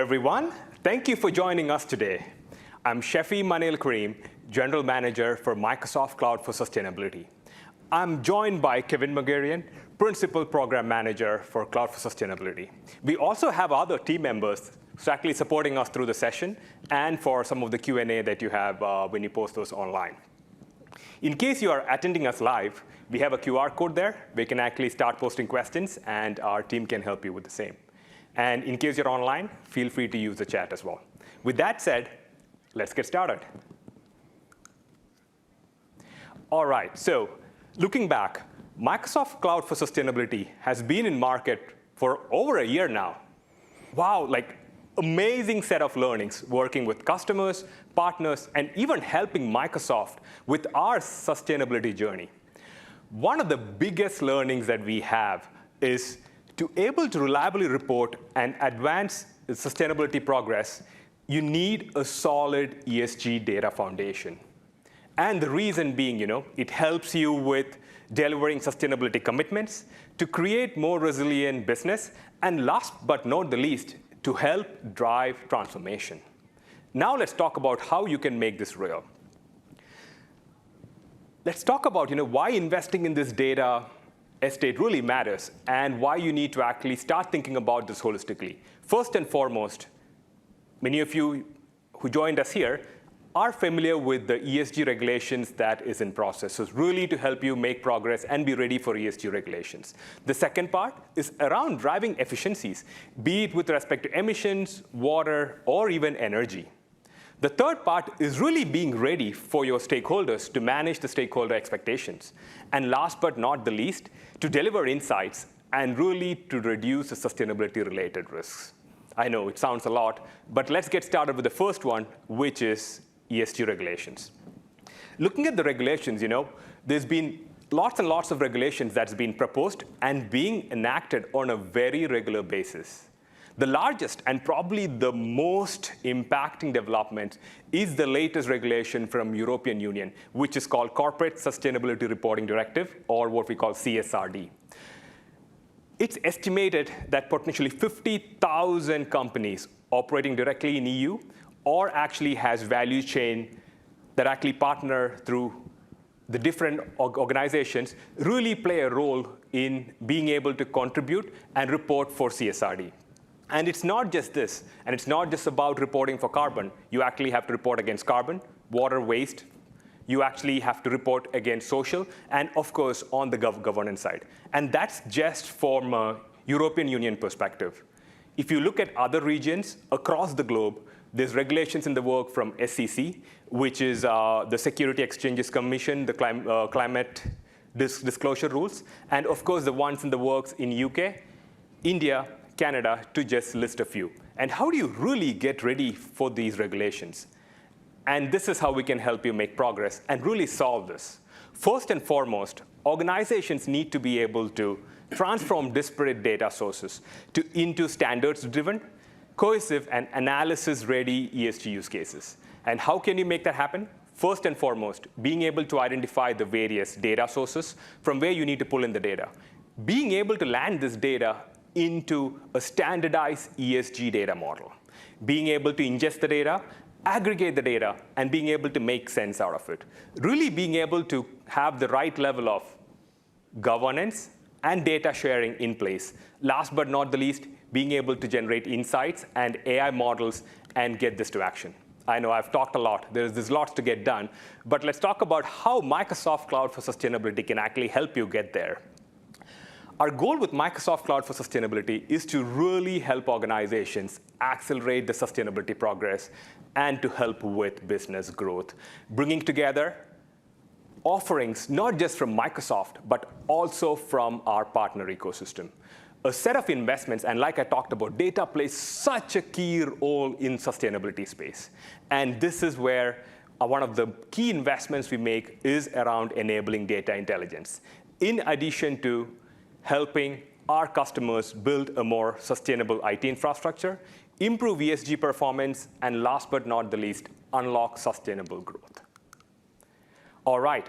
everyone. Thank you for joining us today. I'm Shefy Manayil Kareem, General Manager for Microsoft Cloud for Sustainability. I'm joined by Kevin Magarian, Principal Program Manager for Cloud for Sustainability. We also have other team members who's actually supporting us through the session and for some of the Q&A that you have when you post those online. In case you are attending us live, we have a QR code there. We can actually start posting questions, and our team can help you with the same. And in case you're online, feel free to use the chat as well. With that said, let's get started. All right, so looking back, Microsoft Cloud for Sustainability has been in market for over a year now. Wow, like amazing set of learnings working with customers, partners, and even helping Microsoft with our sustainability journey. One of the biggest learnings that we have is to able to reliably report and advance sustainability progress, you need a solid ESG data foundation. And the reason being, it helps you with delivering sustainability commitments, to create more resilient business, and last but not the least, to help drive transformation. Now let's talk about how you can make this real. Let's talk about why investing in this data estate really matters and why you need to actually start thinking about this holistically. First and foremost, many of you who joined us here are familiar with the ESG regulations that is in process. So it's really to help you make progress and be ready for ESG regulations. The second part is around driving efficiencies, be it with respect to emissions, water, or even energy. The third part is really being ready for your stakeholders to manage the stakeholder expectations. And last but not the least, to deliver insights and really to reduce the sustainability-related risks. I know it sounds a lot, but let's get started with the first one, which is ESG regulations. Looking at the regulations, there's been lots and lots of regulations that's been proposed and being enacted on a very regular basis. The largest and probably the most impacting development is the latest regulation from European Union, which is called Corporate Sustainability Reporting Directive, or what we call CSRD. It's estimated that potentially 50,000 companies operating directly in EU or actually has value chain that actually partner through the different organizations really play a role in being able to contribute and report for CSRD. And it's not just this, and it's not just about reporting for carbon. You actually have to report against carbon, water, waste. You actually have to report against social, and of course, on the governance side. And that's just from a European Union perspective. If you look at other regions across the globe, there's regulations in the work from SEC, which is the Security Exchanges Commission, the climate disclosure rules, and of course, the ones in the works in UK, India, Canada, to just list a few. And how do you really get ready for these regulations? And this is how we can help you make progress and really solve this. First and foremost, organizations need to be able to transform disparate data sources into standards-driven, cohesive, and analysis-ready ESG use cases. And how can you make that happen? First and foremost, being able to identify the various data sources from where you need to pull in the data. Being able to land this data into a standardized ESG data model. Being able to ingest the data, aggregate the data, and being able to make sense out of it. Really being able to have the right level of governance and data sharing in place. Last but not the least, being able to generate insights and AI models and get this to action. I know I've talked a lot. There's lots to get done. But let's talk about how Microsoft Cloud for Sustainability can actually help you get there. Our goal with Microsoft Cloud for Sustainability is to really help organizations accelerate the sustainability progress and to help with business growth, bringing together offerings not just from Microsoft, but also from our partner ecosystem. A set of investments, and like I talked about, data plays such a key role in sustainability space. And this is where one of the key investments we make is around enabling data intelligence, in addition to helping our customers build a more sustainable IT infrastructure, improve ESG performance, and last but not the least, unlock sustainable growth. All right,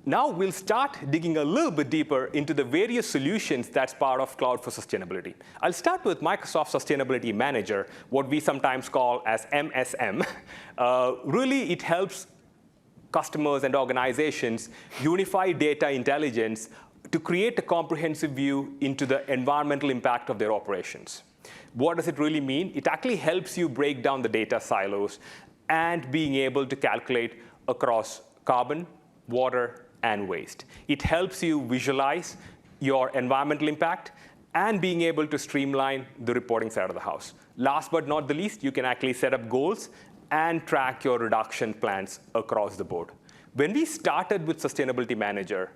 Now we'll start digging a little bit deeper into the various solutions that's part of Cloud for Sustainability. I'll start with Microsoft Sustainability Manager, what we sometimes call as MSM. Really, it helps customers and organizations unify data intelligence to create a comprehensive view into the environmental impact of their operations. What does it really mean? It actually helps you break down the data silos and being able to calculate across carbon, water, and waste. It helps you visualize your environmental impact and being able to streamline the reporting side of the house. Last but not the least, you can actually set up goals and track your reduction plans across the board. When we started with Sustainability Manager,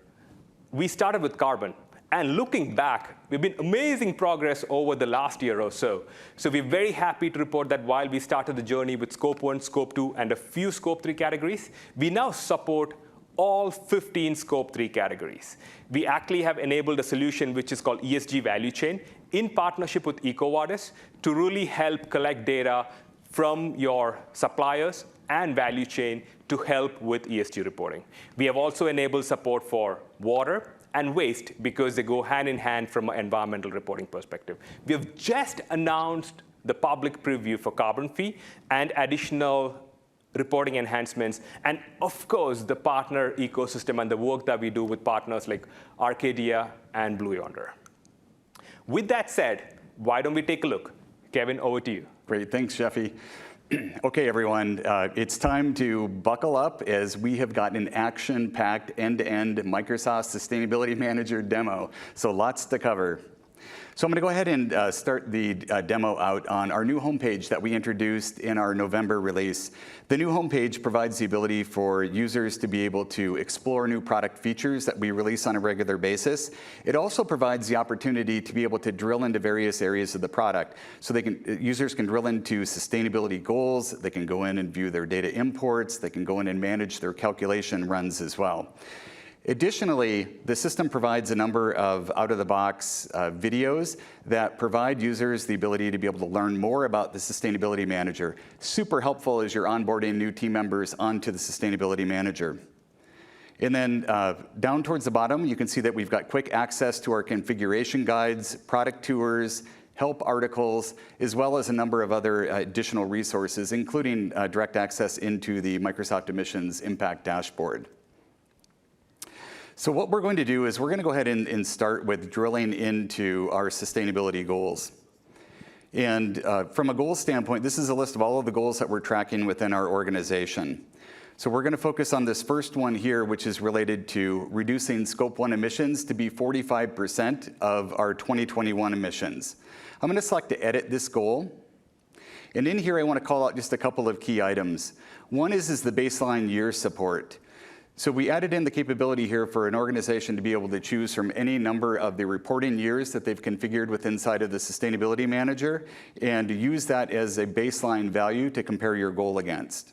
we started with carbon. And looking back, we've been amazing progress over the last year or so. So we're very happy to report that while we started the journey with Scope 1, Scope 2, and a few Scope 3 categories, we now support all 15 Scope 3 categories. We actually have enabled a solution which is called ESG Value Chain in partnership with EcoVadis to really help collect data from your suppliers and value chain to help with ESG reporting. We have also enabled support for water and waste because they go hand in hand from an environmental reporting perspective. We have just announced the public preview for carbon fee and additional reporting enhancements, and of course, the partner ecosystem and the work that we do with partners like Arcadia and Blue Yonder. With that said, why don't we take a look? Kevin, over to you. Great, thanks, Shefy. Okay, everyone, it's time to buckle up as we have got an action-packed end-to-end Microsoft Sustainability Manager demo. So lots to cover. So I'm going to go ahead and start the demo out on our new homepage that we introduced in our November release. The new homepage provides the ability for users to be able to explore new product features that we release on a regular basis. It also provides the opportunity to be able to drill into various areas of the product. So users can drill into sustainability goals, they can go in and view their data imports, they can go in and manage their calculation runs as well. Additionally, the system provides a number of out-of-the-box videos that provide users the ability to be able to learn more about the Sustainability Manager. Super helpful as you're onboarding new team members onto the Sustainability Manager. And then down towards the bottom, you can see that we've got quick access to our configuration guides, product tours, help articles, as well as a number of other additional resources, including direct access into the Microsoft Emissions Impact Dashboard. So what we're going to do is we're going to go ahead and start with drilling into our sustainability goals. And from a goals standpoint, this is a list of all of the goals that we're tracking within our organization. So we're going to focus on this first one here, which is related to reducing Scope 1 emissions to be 45% of our 2021 emissions. I'm going to select to edit this goal. And in here, I want to call out just a couple of key items. One is the baseline year support. So we added in the capability here for an organization to be able to choose from any number of the reporting years that they've configured with inside of the Sustainability Manager and use that as a baseline value to compare your goal against.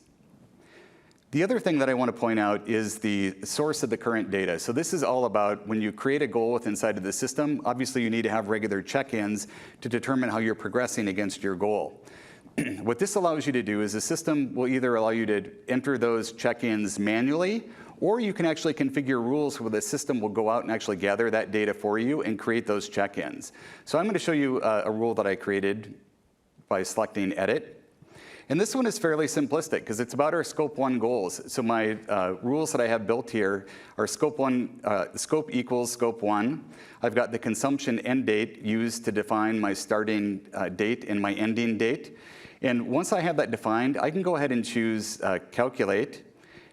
The other thing that I want to point out is the source of the current data. So this is all about when you create a goal with inside of the system, obviously you need to have regular check-ins to determine how you're progressing against your goal. What this allows you to do is the system will either allow you to enter those check-ins manually, or you can actually configure rules where the system will go out and actually gather that data for you and create those check-ins. So I'm going to show you a rule that I created by selecting Edit. And this one is fairly simplistic because it's about our Scope 1 goals. So my rules that I have built here are Scope 1, Scope equals Scope 1. I've got the consumption end date used to define my starting date and my ending date. And once I have that defined, I can go ahead and choose Calculate.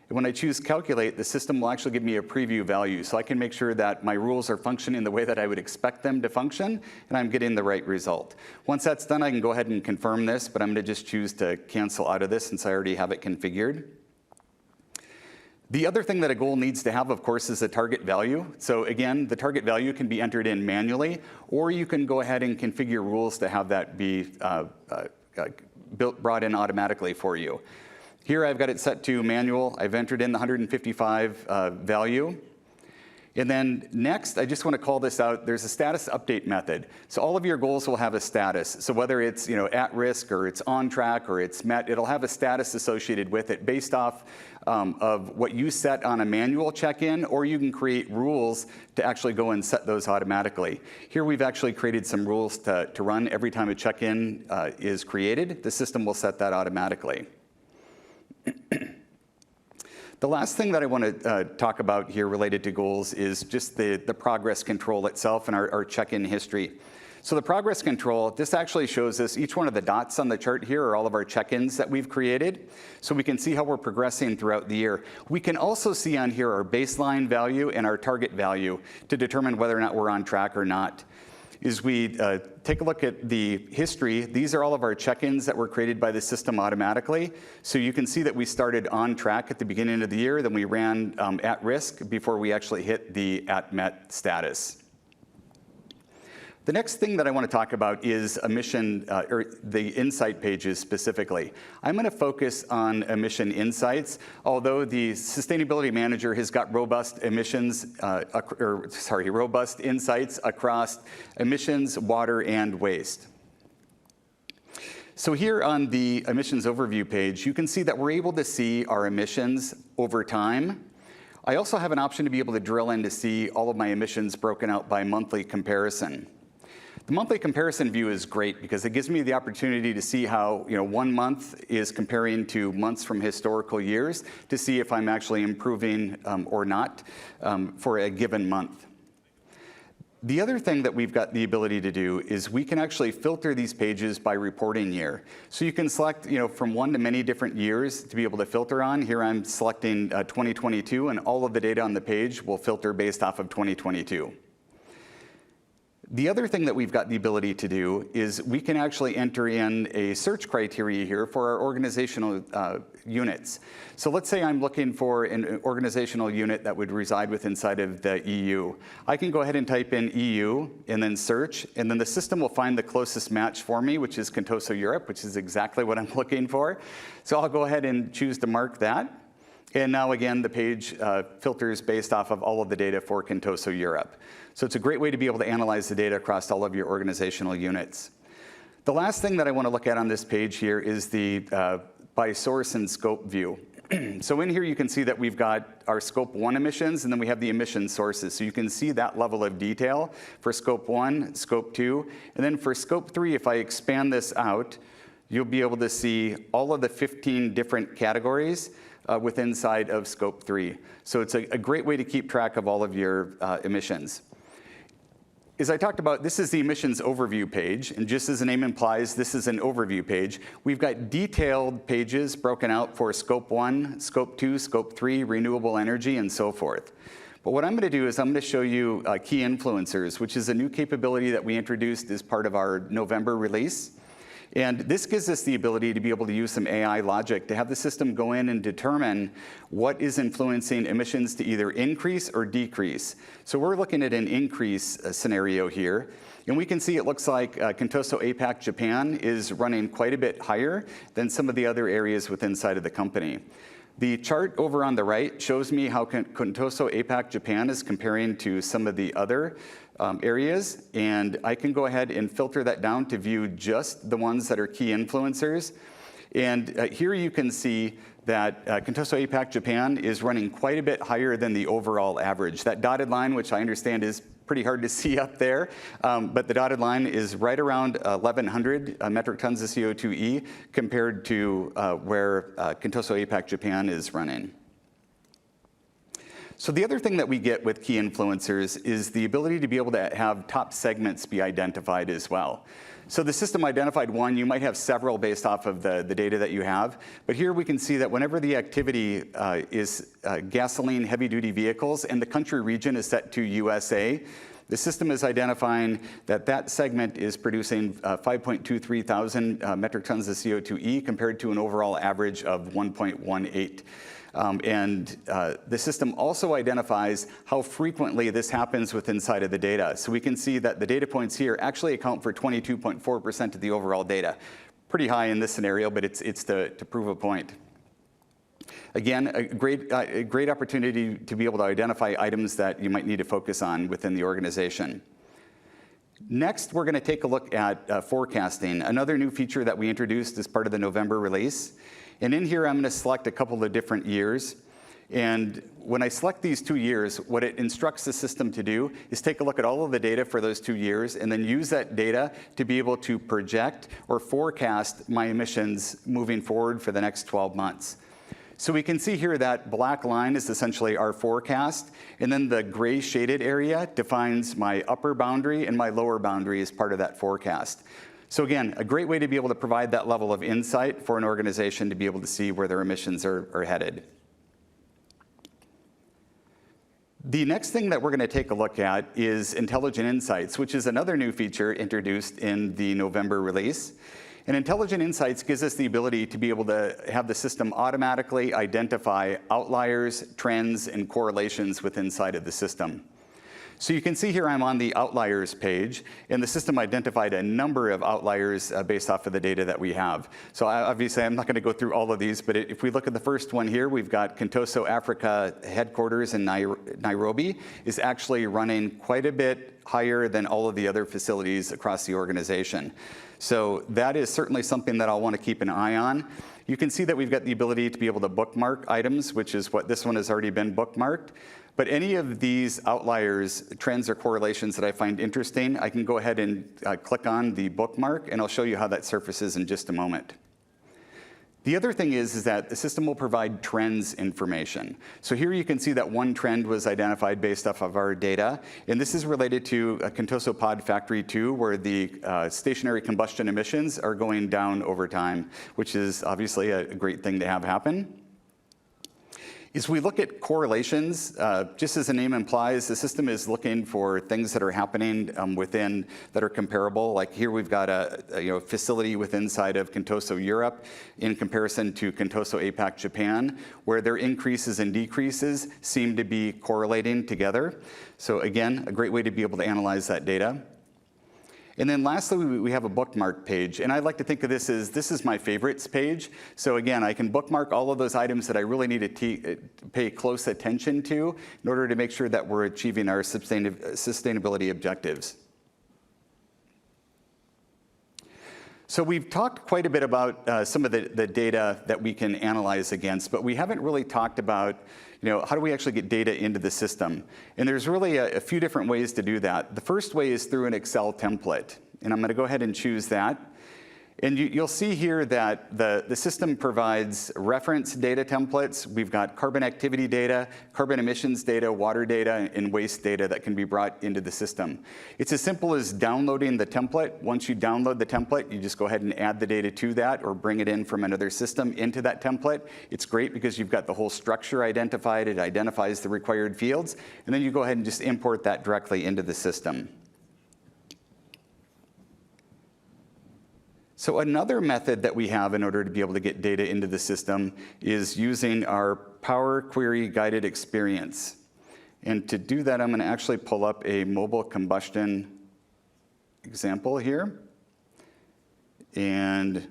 And when I choose Calculate, the system will actually give me a preview value. So I can make sure that my rules are functioning the way that I would expect them to function, and I'm getting the right result. Once that's done, I can go ahead and confirm this, but I'm going to just choose to cancel out of this since I already have it configured. The other thing that a goal needs to have, of course, is a target value. So again, the target value can be entered in manually, or you can go ahead and configure rules to have that be brought in automatically for you. Here I've got it set to manual. I've entered in the 155 value. And then next, I just want to call this out. There's a status update method. So all of your goals will have a status. So whether it's at risk or it's on track or it's met, it'll have a status associated with it based off of what you set on a manual check-in, or you can create rules to actually go and set those automatically. Here we've actually created some rules to run every time a check-in is created. The system will set that automatically. The last thing that I want to talk about here related to goals is just the progress control itself and our check-in history. So the progress control, this actually shows us each one of the dots on the chart here are all of our check-ins that we've created. So we can see how we're progressing throughout the year. We can also see on here our baseline value and our target value to determine whether or not we're on track or not. As we take a look at the history, these are all of our check-ins that were created by the system automatically. So you can see that we started on track at the beginning of the year, then we ran at risk before we actually hit the at met status. The next thing that I want to talk about is emission, or the insight pages specifically. I'm going to focus on emission insights, although the Sustainability Manager has got robust robust insights across emissions, water, and waste. So here on the emissions overview page, you can see that we're able to see our emissions over time. I also have an option to be able to drill in to see all of my emissions broken out by monthly comparison. The monthly comparison view is great because it gives me the opportunity to see how 1 month is comparing to months from historical years to see if I'm actually improving or not for a given month. The other thing that we've got the ability to do is we can actually filter these pages by reporting year. So you can select from one to many different years to be able to filter on. Here I'm selecting 2022, and all of the data on the page will filter based off of 2022. The other thing that we've got the ability to do is we can actually enter in a search criteria here for our organizational units. So let's say I'm looking for an organizational unit that would reside inside of the EU. I can go ahead and type in EU and then search, and then the system will find the closest match for me, which is Contoso Europe, which is exactly what I'm looking for. So I'll go ahead and choose to mark that. And now again, the page filters based off of all of the data for Contoso Europe. So it's a great way to be able to analyze the data across all of your organizational units. The last thing that I want to look at on this page here is the by source and scope view. So in here you can see that we've got our scope 1 emissions, and then we have the emission sources. So you can see that level of detail for scope 1, scope 2, and then for scope 3, if I expand this out, you'll be able to see all of the 15 different categories within inside of scope 3. So it's a great way to keep track of all of your emissions. As I talked about, this is the emissions overview page, and just as the name implies, this is an overview page. We've got detailed pages broken out for scope 1, scope 2, scope 3, renewable energy, and so forth. But what I'm going to do is I'm going to show you key influencers, which is a new capability that we introduced as part of our November release. And this gives us the ability to be able to use some AI logic to have the system go in and determine what is influencing emissions to either increase or decrease. So we're looking at an increase scenario here. And we can see it looks like Contoso APAC Japan is running quite a bit higher than some of the other areas within inside of the company. The chart over on the right shows me how Contoso APAC Japan is comparing to some of the other areas, and I can go ahead and filter that down to view just the ones that are key influencers. And here you can see that Contoso APAC Japan is running quite a bit higher than the overall average. That dotted line, which I understand is pretty hard to see up there, but the dotted line is right around 1,100 metric tons of CO2e compared to where Contoso APAC Japan is running. So the other thing that we get with key influencers is the ability to be able to have top segments be identified as well. So the system identified one. You might have several based off of the data that you have. But here we can see that whenever the activity is gasoline heavy-duty vehicles and the country region is set to USA, the system is identifying that that segment is producing 5.23 thousand metric tons of CO2e compared to an overall average of 1.18. The system also identifies how frequently this happens within inside of the data. So we can see that the data points here actually account for 22.4% of the overall data. Pretty high in this scenario, but it's to prove a point. Again, a great opportunity to be able to identify items that you might need to focus on within the organization. Next, we're going to take a look at forecasting, another new feature that we introduced as part of the November release. And in here, I'm going to select a couple of different years. And when I select these 2 years, what it instructs the system to do is take a look at all of the data for those 2 years and then use that data to be able to project or forecast my emissions moving forward for the next 12 months. So we can see here that black line is essentially our forecast, and then the gray shaded area defines my upper boundary, and my lower boundary is part of that forecast. So again, a great way to be able to provide that level of insight for an organization to be able to see where their emissions are headed. The next thing that we're going to take a look at is Intelligent Insights, which is another new feature introduced in the November release. And Intelligent Insights gives us the ability to be able to have the system automatically identify outliers, trends, and correlations within inside of the system. So you can see here I'm on the outliers page, and the system identified a number of outliers based off of the data that we have. So obviously I'm not going to go through all of these, but if we look at the first one here, we've got 𝗦𝗲𝘀𝗀 Africa headquarters in Nairobi is actually running quite a bit higher than all of the other facilities across the organization. So that is certainly something that I'll want to keep an eye on. You can see that we've got the ability to be able to bookmark items, which is what this one has already been bookmarked. But any of these outliers, trends, or correlations that I find interesting, I can go ahead and click on the bookmark, and I'll show you how that surfaces in just a moment. The other thing is that the system will provide trends information. So here you can see that one trend was identified based off of our data, and this is related to 𝗦𝗲𝘀𝗀𝗏 Factory 2, where the stationary combustion emissions are going down over time, which is obviously a great thing to have happen. As we look at correlations, just as the name implies, the system is looking for things that are happening within that are comparable. Like here we've got a facility within inside of 𝗦𝗲𝘀 Europe in comparison to 𝗦𝗲𝘀 APAC Japan, where their increases and decreases seem to be correlating together. So again, a great way to be able to analyze that data. And then lastly, we have a bookmark page. And I like to think of this is my favorites page. So again, I can bookmark all of those items that I really need to pay close attention to in order to make sure that we're achieving our sustainability objectives. So we've talked quite a bit about some of the data that we can analyze against, but we haven't really talked about how do we actually get data into the system? And there's really a few different ways to do that. The first way is through an Excel template. And I'm going to go ahead and choose that. And you'll see here that the system provides reference data templates. We've got carbon activity data, carbon emissions data, water data, and waste data that can be brought into the system. It's as simple as downloading the template. Once you download the template, you just go ahead and add the data to that or bring it in from another system into that template. It's great because you've got the whole structure identified. It identifies the required fields. And then you go ahead and just import that directly into the system. So another method that we have in order to be able to get data into the system is using our Power Query Guided Experience. And to do that, I'm going to actually pull up a mobile combustion example here. And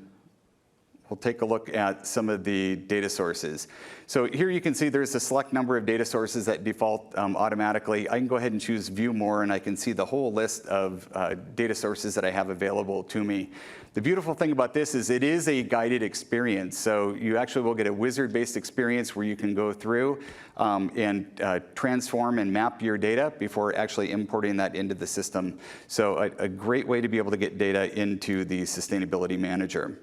we'll take a look at some of the data sources. So here you can see there's a select number of data sources that default automatically. I can go ahead and choose View More, and I can see the whole list of data sources that I have available to me. The beautiful thing about this is it is a guided experience. So you actually will get a wizard-based experience where you can go through and transform and map your data before actually importing that into the system. So a great way to be able to get data into the Sustainability Manager.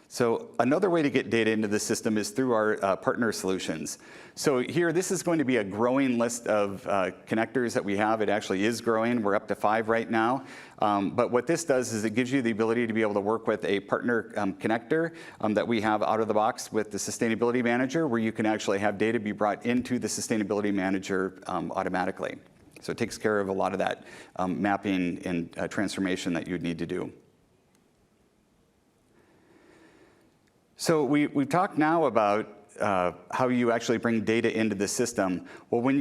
So another way to get data into the system is through our partner solutions. So here, this is going to be a growing list of connectors that we have. It actually is growing. We're up to 5 right now. But what this does is it gives you the ability to be able to work with a partner connector that we have out of the box with the Sustainability Manager, where you can actually have data be brought into the Sustainability Manager automatically. So it takes care of a lot of that mapping and transformation that you'd need to do. So we've talked now about how you actually bring data into the system. Well, when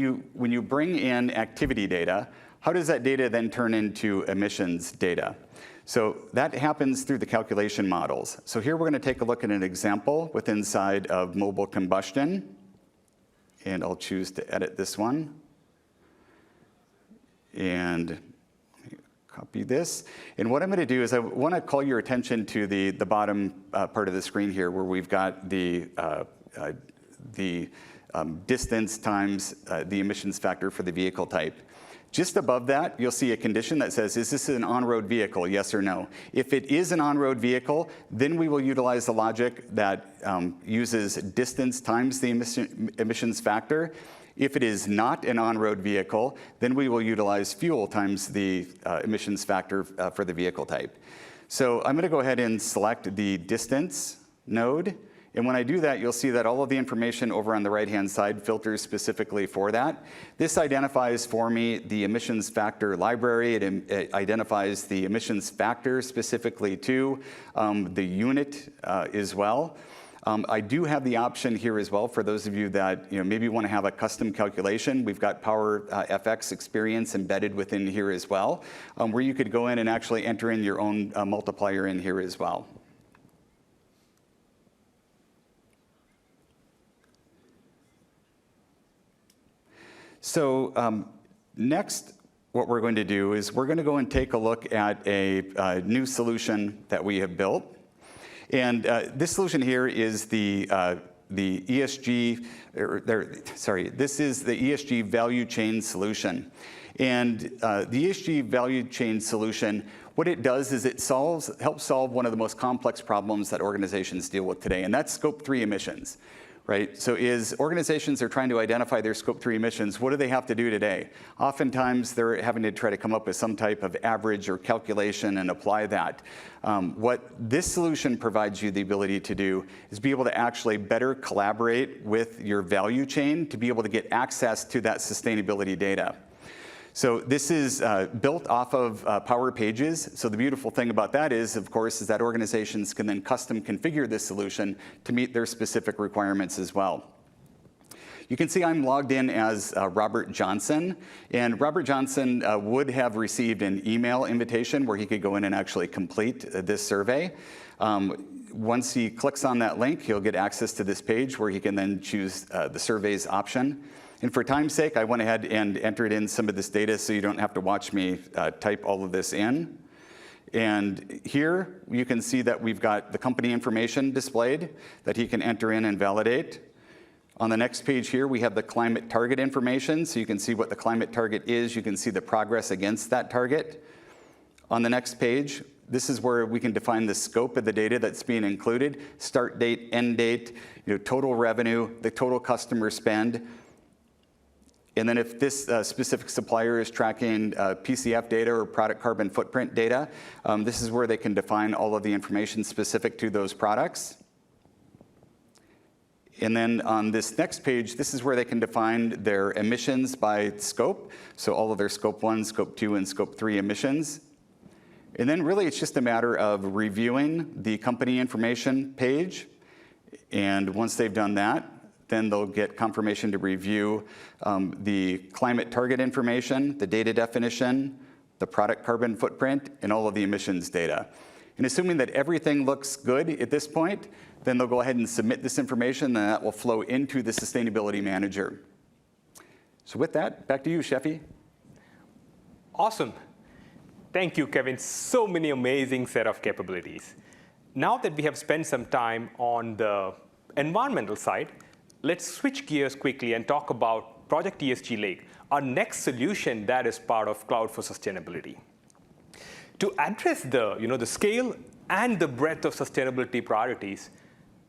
you bring in activity data, how does that data then turn into emissions data? So that happens through the calculation models. So here we're going to take a look at an example with inside of mobile combustion. And I'll choose to edit this one. And copy this. And what I'm going to do is I want to call your attention to the bottom part of the screen here, where we've got the distance times the emissions factor for the vehicle type. Just above that, you'll see a condition that says, is this an on-road vehicle, yes or no? If it is an on-road vehicle, then we will utilize the logic that uses distance times the emissions factor. If it is not an on-road vehicle, then we will utilize fuel times the emissions factor for the vehicle type. So I'm going to go ahead and select the distance node. And when I do that, you'll see that all of the information over on the right-hand side filters specifically for that. This identifies for me the emissions factor library. It identifies the emissions factor specifically to the unit as well. I do have the option here as well for those of you that maybe want to have a custom calculation. We've got Power FX experience embedded within here as well, where you could go in and actually enter in your own multiplier in here as well. So next, what we're going to do is we're going to go and take a look at a new solution that we have built. And this solution here is the ESG, this is the ESG value chain solution. And the ESG value chain solution, what it does is it helps solve one of the most complex problems that organizations deal with today, and that's Scope 3 emissions. Right? So as organizations are trying to identify their Scope 3 emissions, what do they have to do today? Oftentimes, they're having to try to come up with some type of average or calculation and apply that. What this solution provides you the ability to do is be able to actually better collaborate with your value chain to be able to get access to that sustainability data. So this is built off of Power Pages. So the beautiful thing about that is, of course, is that organizations can then custom configure this solution to meet their specific requirements as well. You can see I'm logged in as Robert Johnson. And Robert Johnson would have received an email invitation where he could go in and actually complete this survey. Once he clicks on that link, he'll get access to this page where he can then choose the surveys option. And for time's sake, I went ahead and entered in some of this data so you don't have to watch me type all of this in. And here you can see that we've got the company information displayed that he can enter in and validate. On the next page here, we have the climate target information, so you can see what the climate target is. You can see the progress against that target. On the next page, this is where we can define the scope of the data that's being included, start date, end date, total revenue, the total customer spend. And then if this specific supplier is tracking PCF data or product carbon footprint data, this is where they can define all of the information specific to those products. And then on this next page, this is where they can define their emissions by scope. So all of their Scope 1, Scope 2, and Scope 3 emissions. And then really it's just a matter of reviewing the company information page. And once they've done that, then they'll get confirmation to review the climate target information, the data definition, the product carbon footprint, and all of the emissions data. And assuming that everything looks good at this point, then they'll go ahead and submit this information, and that will flow into the Sustainability Manager. So with that, back to you, Shefy. Awesome. Thank you, Kevin. So many amazing set of capabilities. Now that we have spent some time on the environmental side, let's switch gears quickly and talk about Project ESG Lake, our next solution that is part of Cloud for Sustainability. To address the scale and the breadth of sustainability priorities,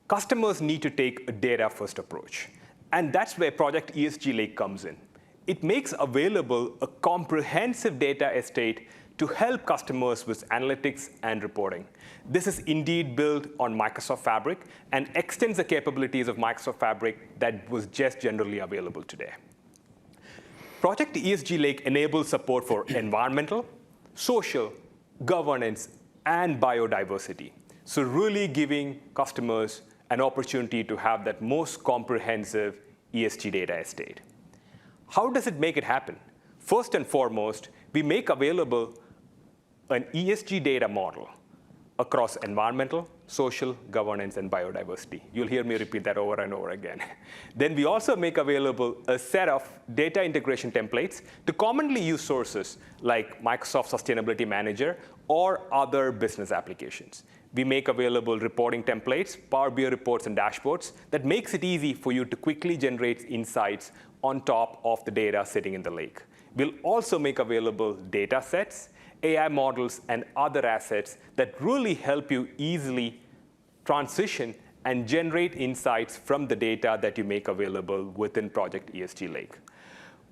customers need to take a data-first approach. And that's where Project ESG Lake comes in. It makes available a comprehensive data estate to help customers with analytics and reporting. This is indeed built on Microsoft Fabric and extends the capabilities of Microsoft Fabric that was just generally available today. Project ESG Lake enables support for environmental, social, governance, and biodiversity. So really giving customers an opportunity to have that most comprehensive ESG data estate. How does it make it happen? First and foremost, we make available an ESG data model across environmental, social, governance, and biodiversity. You'll hear me repeat that over and over again. Then we also make available a set of data integration templates to commonly used sources like Microsoft Sustainability Manager or other business applications. We make available reporting templates, Power BI reports and dashboards that makes it easy for you to quickly generate insights on top of the data sitting in the lake. We'll also make available data sets, AI models, and other assets that really help you easily transition and generate insights from the data that you make available within Project ESG Lake.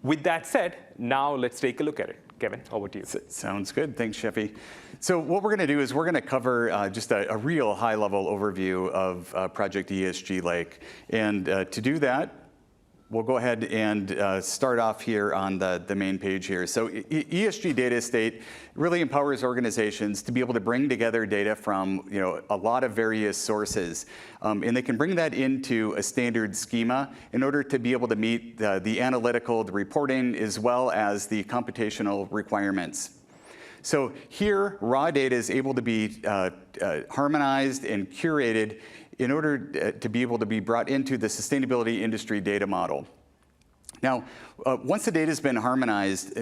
With that said, now let's take a look at it. Kevin, over to you. Sounds good. Thanks, Shefy. So what we're going to do is we're going to cover just a real high-level overview of Project ESG Lake. And to do that, we'll go ahead and start off here on the main page here. So ESG Data Estate really empowers organizations to be able to bring together data from a lot of various sources. And they can bring that into a standard schema in order to be able to meet the analytical, the reporting, as well as the computational requirements. So here, raw data is able to be harmonized and curated in order to be able to be brought into the sustainability industry data model. Now, once the data has been harmonized,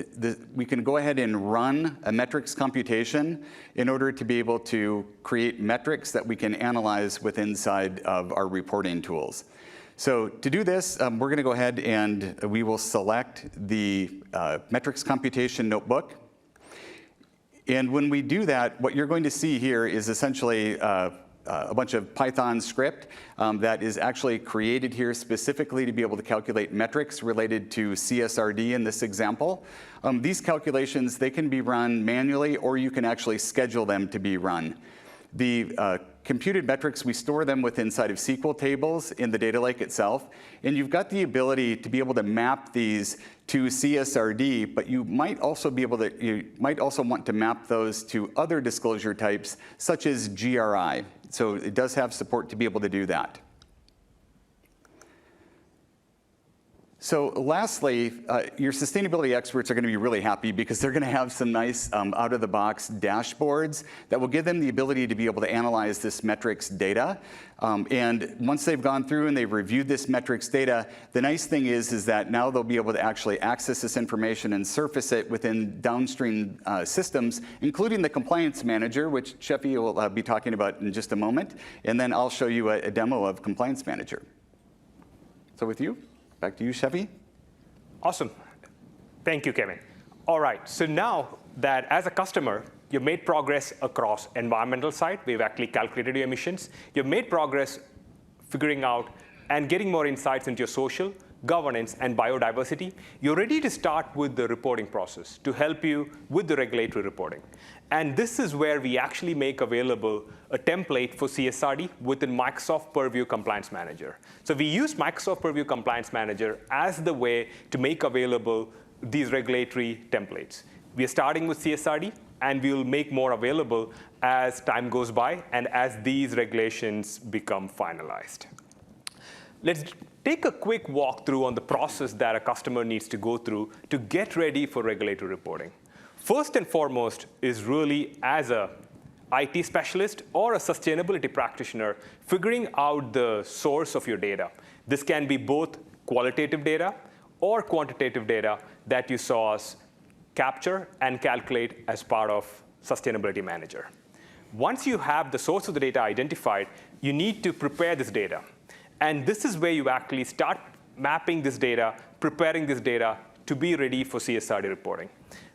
we can go ahead and run a metrics computation in order to be able to create metrics that we can analyze with inside of our reporting tools. So to do this, we're going to go ahead and we will select the metrics computation notebook. And when we do that, what you're going to see here is essentially a bunch of Python script that is actually created here specifically to be able to calculate metrics related to CSRD in this example. These calculations, they can be run manually, or you can actually schedule them to be run. The computed metrics, we store them with inside of SQL tables in the data lake itself. And you've got the ability to be able to map these to CSRD, but you might also want to map those to other disclosure types, such as GRI. So it does have support to be able to do that. So lastly, your sustainability experts are going to be really happy because they're going to have some nice out-of-the-box dashboards that will give them the ability to be able to analyze this metrics data. And once they've gone through and they've reviewed this metrics data, the nice thing is that now they'll be able to actually access this information and surface it within downstream systems, including the compliance manager, which Shefy will be talking about in just a moment. And then I'll show you a demo of compliance manager. So with you. Back to you, Shefy. Awesome. Thank you, Kevin. All right, so now that as a customer, you've made progress across environmental side, we've actually calculated your emissions, you've made progress figuring out and getting more insights into your social, governance, and biodiversity, you're ready to start with the reporting process to help you with the regulatory reporting. And this is where we actually make available a template for CSRD within Microsoft Purview Compliance Manager. So we use Microsoft Purview Compliance Manager as the way to make available these regulatory templates. We are starting with CSRD, and we will make more available as time goes by and as these regulations become finalized. Let's take a quick walkthrough on the process that a customer needs to go through to get ready for regulatory reporting. First and foremost is really as a IT specialist or a sustainability practitioner, figuring out the source of your data. This can be both qualitative data or quantitative data that you saw us capture and calculate as part of Sustainability Manager. Once you have the source of the data identified, you need to prepare this data. And this is where you actually start mapping this data, preparing this data to be ready for CSRD reporting.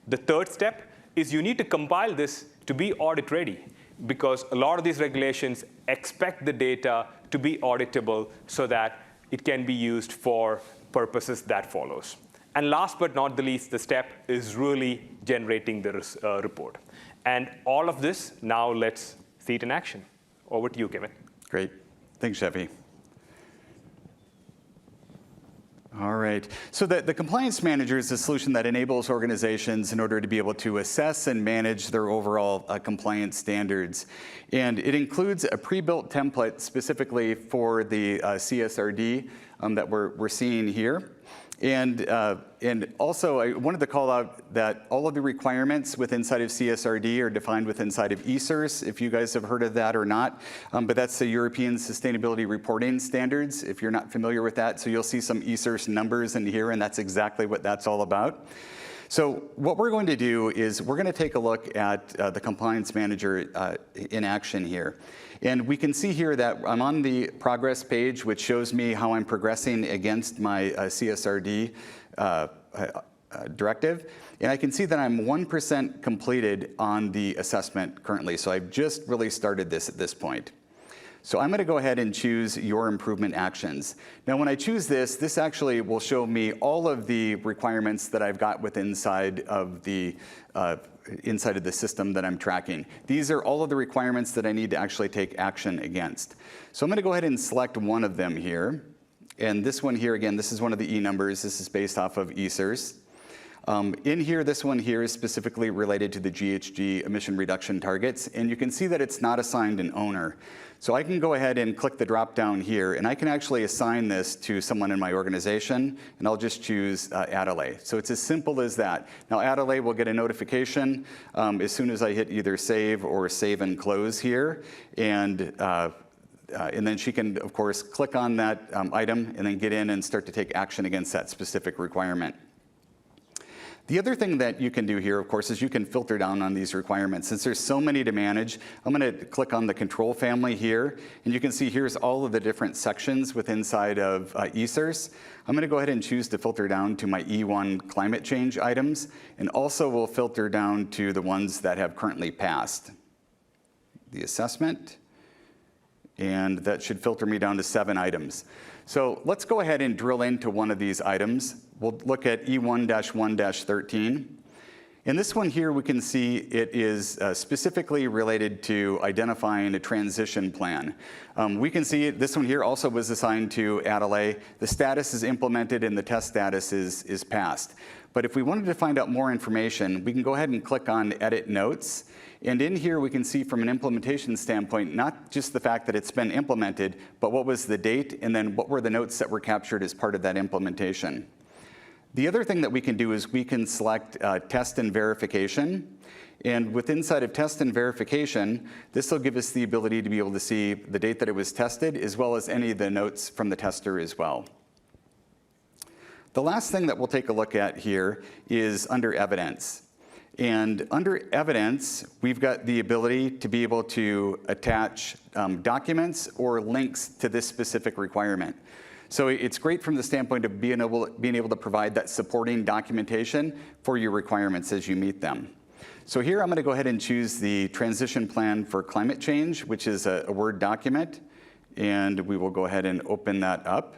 The third step is you need to compile this to be audit ready, because a lot of these regulations expect the data to be auditable so that it can be used for purposes that follows. And last but not the least, the step is really generating the report. And all of this, now let's see it in action. Over to you, Kevin. Great. Thanks, Shefy. All right. So the compliance manager is a solution that enables organizations in order to be able to assess and manage their overall compliance standards. And it includes a pre-built template specifically for the CSRD that we're seeing here. And also, I wanted to call out that all of the requirements inside of CSRD are defined inside of ESRS, if you guys have heard of that or not. But that's the European Sustainability Reporting Standards, if you're not familiar with that. So you'll see some ESRS numbers in here, and that's exactly what that's all about. So what we're going to do is we're going to take a look at the Compliance Manager in action here. And we can see here that I'm on the progress page, which shows me how I'm progressing against my CSRD directive. And I can see that I'm 1% completed on the assessment currently. So I've just really started this at this point. So I'm going to go ahead and choose Your Improvement Actions. Now, when I choose this, this actually will show me all of the requirements that I've got inside of the system that I'm tracking. These are all of the requirements that I need to actually take action against. So I'm going to go ahead and select one of them here. And this one here, again, this is one of the E numbers. This is based off of ESRS. In here, this one here is specifically related to the GHG emission reduction targets. And you can see that it's not assigned an owner. So I can go ahead and click the drop down here, and I can actually assign this to someone in my organization, and I'll just choose Adelaide. So it's as simple as that. Now Adelaide will get a notification as soon as I hit either save or save and close here. And then she can, of course, click on that item and then get in and start to take action against that specific requirement. The other thing that you can do here, of course, is you can filter down on these requirements. Since there's so many to manage, I'm going to click on the control family here, and you can see here's all of the different sections inside of ESRS. I'm going to go ahead and choose to filter down to my E1 climate change items, and also will filter down to the ones that have currently passed. The assessment, and that should filter me down to 7 items. So let's go ahead and drill into one of these items. We'll look at E1-1-13. In this one here, we can see it is specifically related to identifying a transition plan. We can see this one here also was assigned to Adelaide. The status is implemented and the test status is passed. But if we wanted to find out more information, we can go ahead and click on Edit Notes. And in here, we can see from an implementation standpoint, not just the fact that it's been implemented, but what was the date, and then what were the notes that were captured as part of that implementation. The other thing that we can do is we can select Test and Verification. And inside of Test and Verification, this will give us the ability to be able to see the date that it was tested, as well as any of the notes from the tester as well. The last thing that we'll take a look at here is under Evidence. And under Evidence, we've got the ability to be able to attach documents or links to this specific requirement. So it's great from the standpoint of being able to provide that supporting documentation for your requirements as you meet them. So here I'm going to go ahead and choose the Transition Plan for Climate Change, which is a Word document. And we will go ahead and open that up.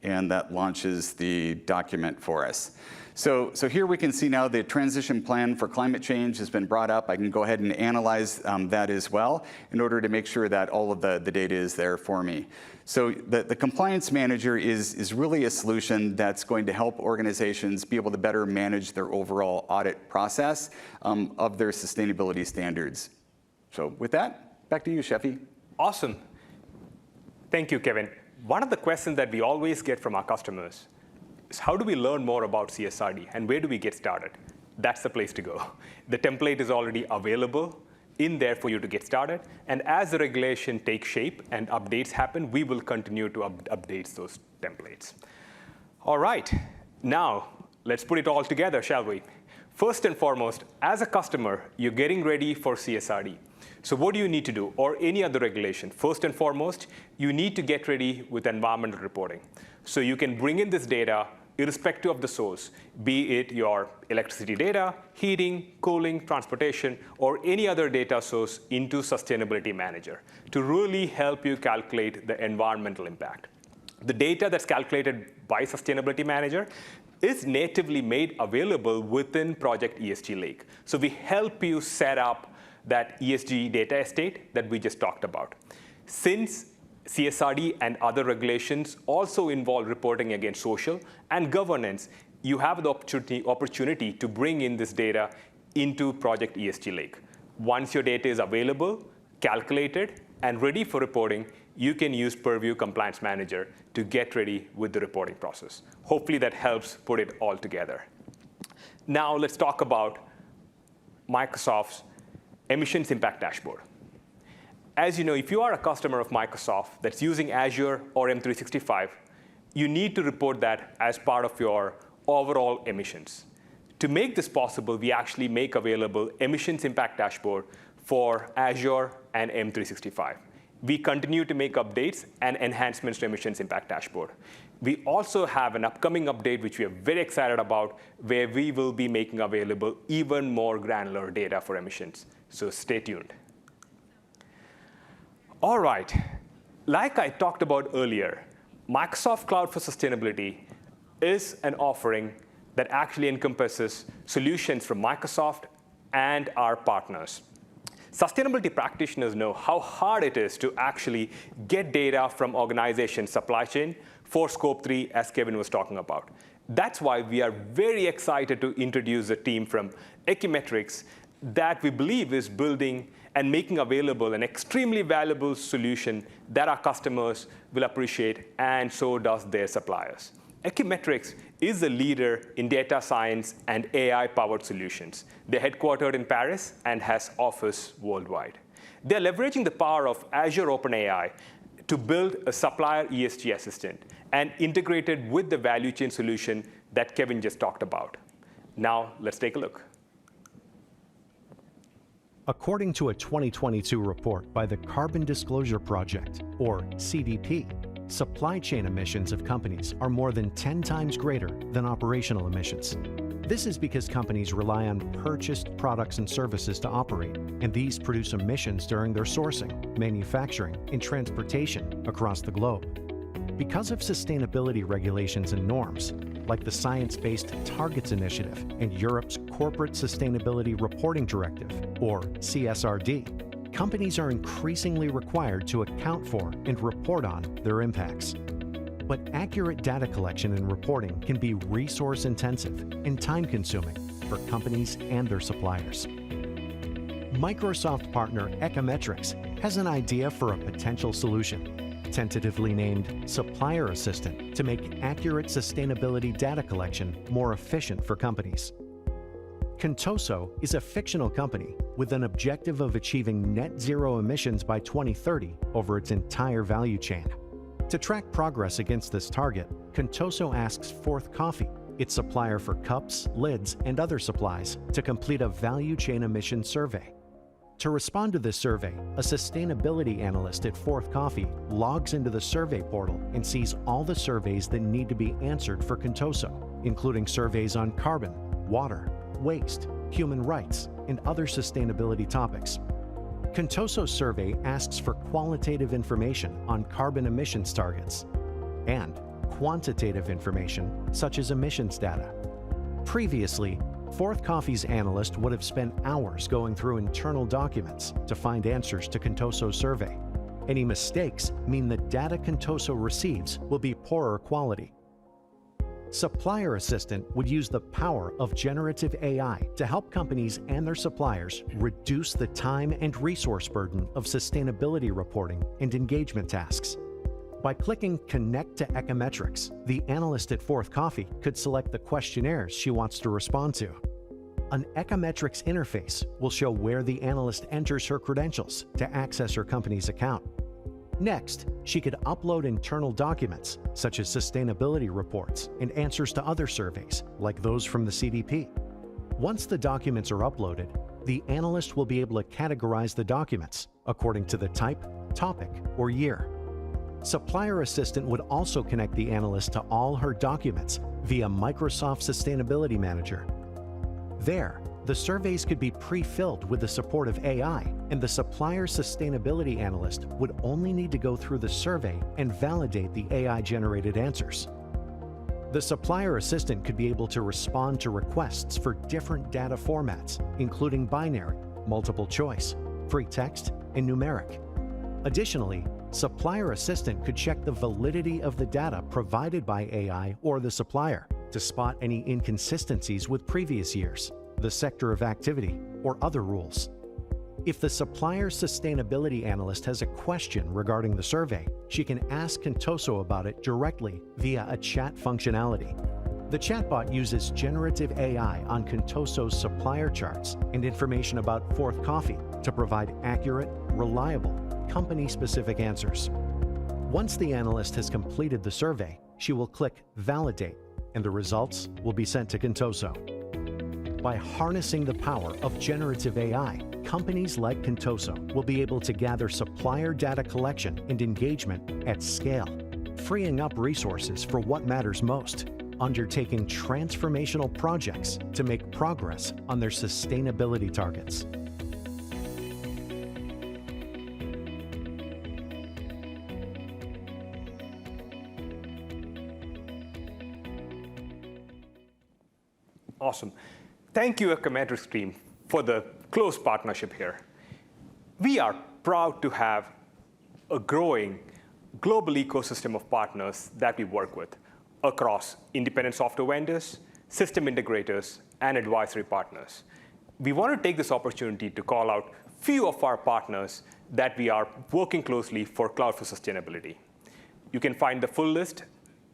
And that launches the document for us. So here we can see now the transition plan for climate change has been brought up. I can go ahead and analyze that as well in order to make sure that all of the data is there for me. So the Compliance Manager is really a solution that's going to help organizations be able to better manage their overall audit process of their sustainability standards. So with that, back to you, Shefy. Awesome. Thank you, Kevin. One of the questions that we always get from our customers is how do we learn more about CSRD and where do we get started? That's the place to go. The template is already available in there for you to get started. And as the regulation takes shape and updates happen, we will continue to update those templates. All right, now let's put it all together, shall we? First and foremost, as a customer, you're getting ready for CSRD. So what do you need to do, or any other regulation? First and foremost, you need to get ready with environmental reporting. So you can bring in this data irrespective of the source, be it your electricity data, heating, cooling, transportation, or any other data source into Sustainability Manager to really help you calculate the environmental impact. The data that's calculated by Sustainability Manager is natively made available within Project ESG Lake. So we help you set up that ESG data estate that we just talked about. Since CSRD and other regulations also involve reporting against social and governance, you have the opportunity to bring in this data into Project ESG Lake. Once your data is available, calculated, and ready for reporting, you can use Purview Compliance Manager to get ready with the reporting process. Hopefully that helps put it all together. Now let's talk about Microsoft's Emissions Impact Dashboard. As you know, if you are a customer of Microsoft that's using Azure or M365, you need to report that as part of your overall emissions. To make this possible, we actually make available Emissions Impact Dashboard for Azure and M365. We continue to make updates and enhancements to Emissions Impact Dashboard. We also have an upcoming update, which we are very excited about, where we will be making available even more granular data for emissions. So stay tuned. All right. Like I talked about earlier, Microsoft Cloud for Sustainability is an offering that actually encompasses solutions from Microsoft and our partners. Sustainability practitioners know how hard it is to actually get data from organizations' supply chain for Scope 3, as Kevin was talking about. That's why we are very excited to introduce a team from Equimetrics that we believe is building and making available an extremely valuable solution that our customers will appreciate, and so does their suppliers. Equimetrics is a leader in data science and AI-powered solutions. They're headquartered in Paris and has office worldwide. They're leveraging the power of Azure OpenAI to build a supplier ESG assistant and integrate it with the value chain solution that Kevin just talked about. Now, let's take a look. According to a 2022 report by the Carbon Disclosure Project, or CDP, supply chain emissions of companies are more than 10 times greater than operational emissions. This is because companies rely on purchased products and services to operate, and these produce emissions during their sourcing, manufacturing, and transportation across the globe. Because of sustainability regulations and norms, like the Science-Based Targets Initiative and Europe's Corporate Sustainability Reporting Directive, or CSRD, companies are increasingly required to account for and report on their impacts. But accurate data collection and reporting can be resource-intensive and time-consuming for companies and their suppliers. Microsoft partner Equimetrics has an idea for a potential solution, tentatively named Supplier Assistant, to make accurate sustainability data collection more efficient for companies. Contoso is a fictional company with an objective of achieving net zero emissions by 2030 over its entire value chain. To track progress against this target, Contoso asks Fourth Coffee, its supplier for cups, lids, and other supplies, to complete a value chain emission survey. To respond to this survey, a sustainability analyst at Fourth Coffee logs into the survey portal and sees all the surveys that need to be answered for Contoso, including surveys on carbon, water, waste, human rights, and other sustainability topics. Contoso's survey asks for qualitative information on carbon emissions targets and quantitative information such as emissions data. Previously, Fourth Coffee's analyst would have spent hours going through internal documents to find answers to Contoso's survey. Any mistakes mean the data Contoso receives will be poorer quality. Supplier Assistant would use the power of generative AI to help companies and their suppliers reduce the time and resource burden of sustainability reporting and engagement tasks. By clicking Connect to Equimetrics, the analyst at Fourth Coffee could select the questionnaires she wants to respond to. An Equimetrics interface will show where the analyst enters her credentials to access her company's account. Next, she could upload internal documents, such as sustainability reports and answers to other surveys, like those from the CDP. Once the documents are uploaded, the analyst will be able to categorize the documents according to the type, topic, or year. Supplier Assistant would also connect the analyst to all her documents via Microsoft Sustainability Manager. There, the surveys could be pre-filled with the support of AI, and the supplier sustainability analyst would only need to go through the survey and validate the AI-generated answers. The supplier assistant could be able to respond to requests for different data formats, including binary, multiple choice, free text, and numeric. Additionally, Supplier Assistant could check the validity of the data provided by AI or the supplier to spot any inconsistencies with previous years, the sector of activity, or other rules. If the supplier sustainability analyst has a question regarding the survey, she can ask Contoso about it directly via a chat functionality. The chatbot uses generative AI on Contoso's supplier charts and information about 𝗬𝗏𝗏𝗏𝗏𝗏 to provide accurate, reliable, company-specific answers. Once the analyst has completed the survey, she will click Validate, and the results will be sent to Contoso. By harnessing the power of generative AI, companies like Contoso will be able to gather supplier data collection and engagement at scale, freeing up resources for what matters most, undertaking transformational projects to make progress on their sustainability targets. Awesome. Thank you, Ecometrics team, for the close partnership here. We are proud to have a growing global ecosystem of partners that we work with across independent software vendors, system integrators, and advisory partners. We want to take this opportunity to call out a few of our partners that we are working closely for Cloud for Sustainability. You can find the full list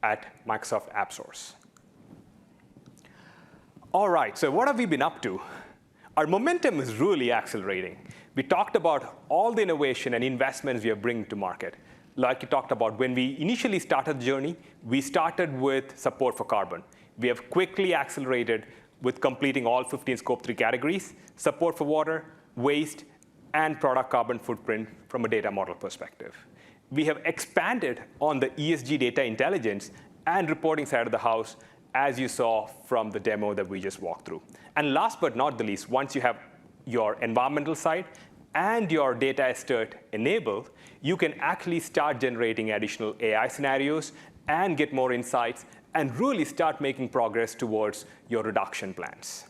at Microsoft AppSource. All right, so what have we been up to? Our momentum is really accelerating. We talked about all the innovation and investments we are bringing to market. Like you talked about, when we initially started the journey, we started with support for carbon. We have quickly accelerated with completing all 15 Scope 3 categories, support for water, waste, and product carbon footprint from a data model perspective. We have expanded on the ESG data intelligence and reporting side of the house, as you saw from the demo that we just walked through. And last but not the least, once you have your environmental side and your data estate enabled, you can actually start generating additional AI scenarios and get more insights and really start making progress towards your reduction plans.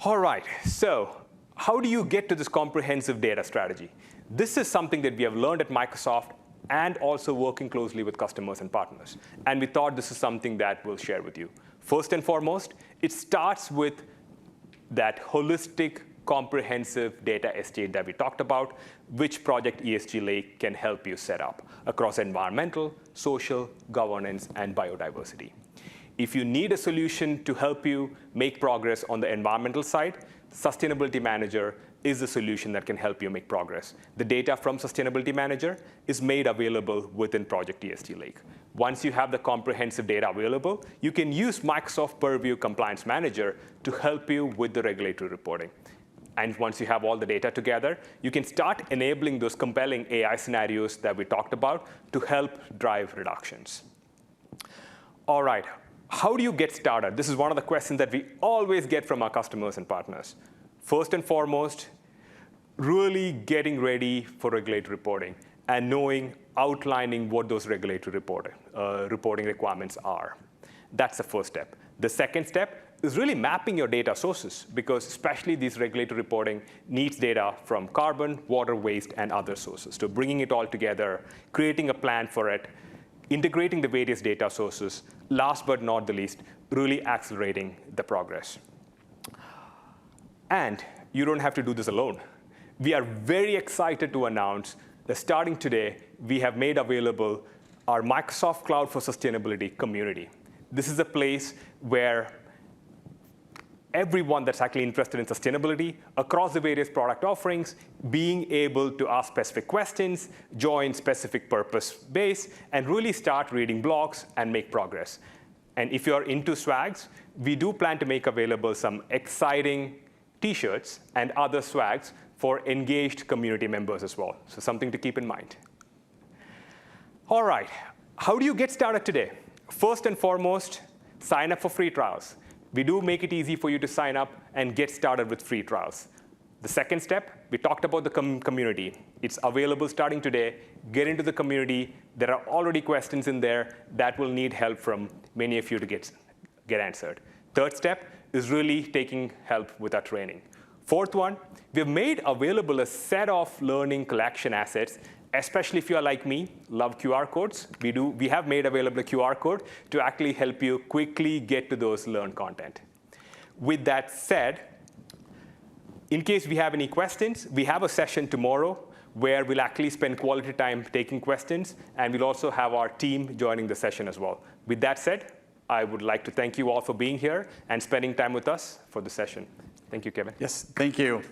All right, so how do you get to this comprehensive data strategy? This is something that we have learned at Microsoft and also working closely with customers and partners. And we thought this is something that we'll share with you. First and foremost, it starts with that holistic, comprehensive data estate that we talked about, which Project ESG Lake can help you set up across environmental, social, governance, and biodiversity. If you need a solution to help you make progress on the environmental side, Sustainability Manager is the solution that can help you make progress. The data from Sustainability Manager is made available within Project ESG Lake. Once you have the comprehensive data available, you can use Microsoft Purview Compliance Manager to help you with the regulatory reporting. And once you have all the data together, you can start enabling those compelling AI scenarios that we talked about to help drive reductions. All right, how do you get started? This is one of the questions that we always get from our customers and partners. First and foremost, really getting ready for regulatory reporting and outlining what those regulatory reporting requirements are. That's the first step. The second step is really mapping your data sources, because especially these regulatory reporting needs data from carbon, water, waste, and other sources. So bringing it all together, creating a plan for it, integrating the various data sources, last but not the least, really accelerating the progress. And you don't have to do this alone. We are very excited to announce that starting today, we have made available our Microsoft Cloud for Sustainability community. This is a place where everyone that's actually interested in sustainability across the various product offerings, being able to ask specific questions, join specific purpose base, and really start reading blogs and make progress. And if you're into swags, we do plan to make available some exciting T-shirts and other swags for engaged community members as well. So something to keep in mind. All right, how do you get started today? First and foremost, sign up for free trials. We do make it easy for you to sign up and get started with free trials. The second step, we talked about the community. It's available starting today. Get into the community. There are already questions in there that will need help from many of you to get answered. Third step is really taking help with our training. Fourth one, we've made available a set of learning collection assets, especially if you are like me, love QR codes. We have made available a QR code to actually help you quickly get to those learned content. With that said, In case we have any questions, we have a session tomorrow where we'll actually spend quality time taking questions, and we'll also have our team joining the session as well. With that said, I would like to thank you all for being here and spending time with us for the session. Thank you, Kevin. Yes, thank you.